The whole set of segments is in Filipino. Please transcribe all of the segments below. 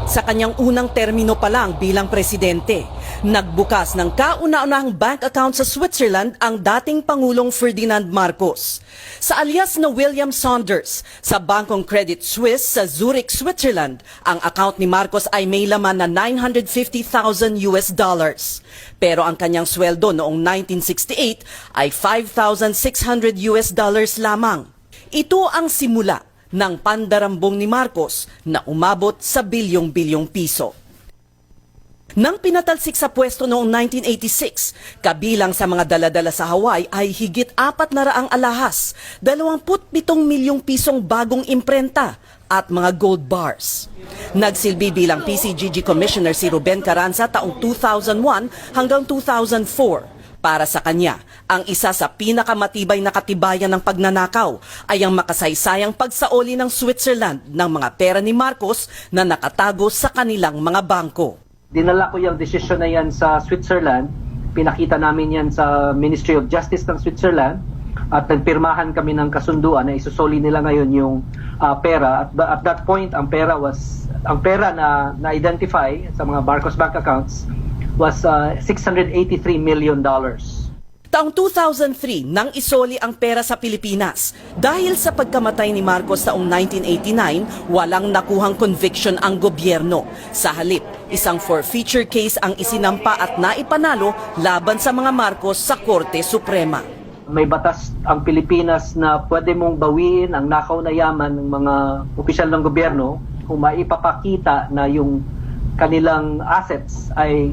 Sa kanyang unang termino pa lang bilang presidente, nagbukas ng kauna-unahang bank account sa Switzerland ang dating Pangulong Ferdinand Marcos. Sa alias na William Saunders, sa Bangkong Credit Suisse sa Zurich, Switzerland, ang account ni Marcos ay may laman na $950,000 US. Pero ang kanyang sweldo noong 1968 ay $5,600 US lamang. Ito ang simula ng pandarambong ni Marcos na umabot sa bilyong-bilyong piso. Nang pinatalsik sa pwesto noong 1986, kabilang sa mga daladala sa Hawaii ay higit 400 alahas, 27 milyong pisong bagong imprenta at mga gold bars. Nagsilbi bilang PCGG Commissioner si Ruben Carranza taong 2001 hanggang 2004. Para sa kanya, ang isa sa pinakamatibay na katibayan ng pagnanakaw ay ang makasaysayang pagsaoli ng Switzerland ng mga pera ni Marcos na nakatago sa kanilang mga bangko. Dinala ko yung desisyon na yan sa Switzerland, pinakita namin yan sa Ministry of Justice ng Switzerland at nagpirmahan kami ng kasunduan na isusoli nila ngayon yung pera. At that point, ang pera na na-identify sa mga Marcos bank accounts was $683 million. Taong 2003 nang isoli ang pera sa Pilipinas. Dahil sa pagkamatay ni Marcos taong 1989, walang nakuhang conviction ang gobyerno. Sa halip, isang forfeiture case ang isinampa at naipanalo laban sa mga Marcos sa Korte Suprema. May batas ang Pilipinas na pwede mong bawiin ang nakaw na yaman ng mga opisyal ng gobyerno kung maipapakita na yung kanilang assets ay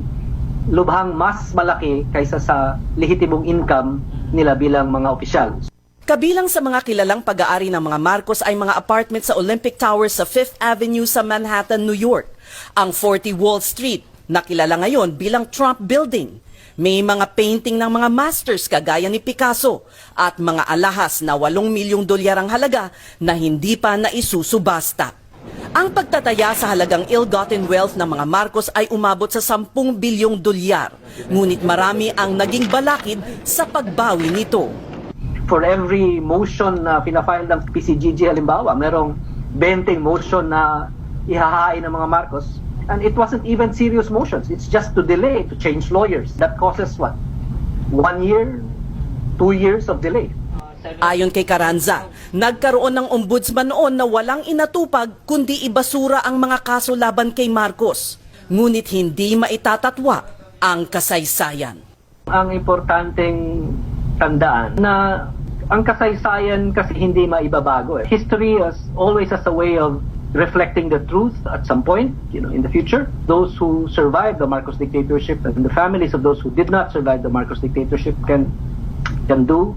lubhang mas malaki kaysa sa lehitimong income nila bilang mga opisyal. Kabilang sa mga kilalang pag-aari ng mga Marcos ay mga apartment sa Olympic Towers sa 5th Avenue sa Manhattan, New York. Ang 40 Wall Street, na kilala ngayon bilang Trump Building. May mga painting ng mga masters kagaya ni Picasso at mga alahas na $8 milyong ang halaga na hindi pa naisusubasta. Ang pagtataya sa halagang ill-gotten wealth ng mga Marcos ay umabot sa $10 bilyong. Ngunit marami ang naging balakid sa pagbawi nito. For every motion na pinafile ng PCGG halimbawa, merong 20 motion na ihahain ng mga Marcos. And it wasn't even serious motions. It's just to delay, to change lawyers. That causes what? 1 year, 2 years of delay. Ayon kay Carranza, nagkaroon ng ombudsman noon na walang inatupag kundi ibasura ang mga kaso laban kay Marcos. Ngunit hindi maitatatwa ang kasaysayan. Ang importanteng tandaan na ang kasaysayan kasi hindi maibabago. History is always as a way of reflecting the truth at some point, in the future. Those who survived the Marcos dictatorship and the families of those who did not survive the Marcos dictatorship can do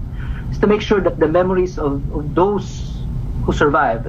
is to make sure that the memories of those who survived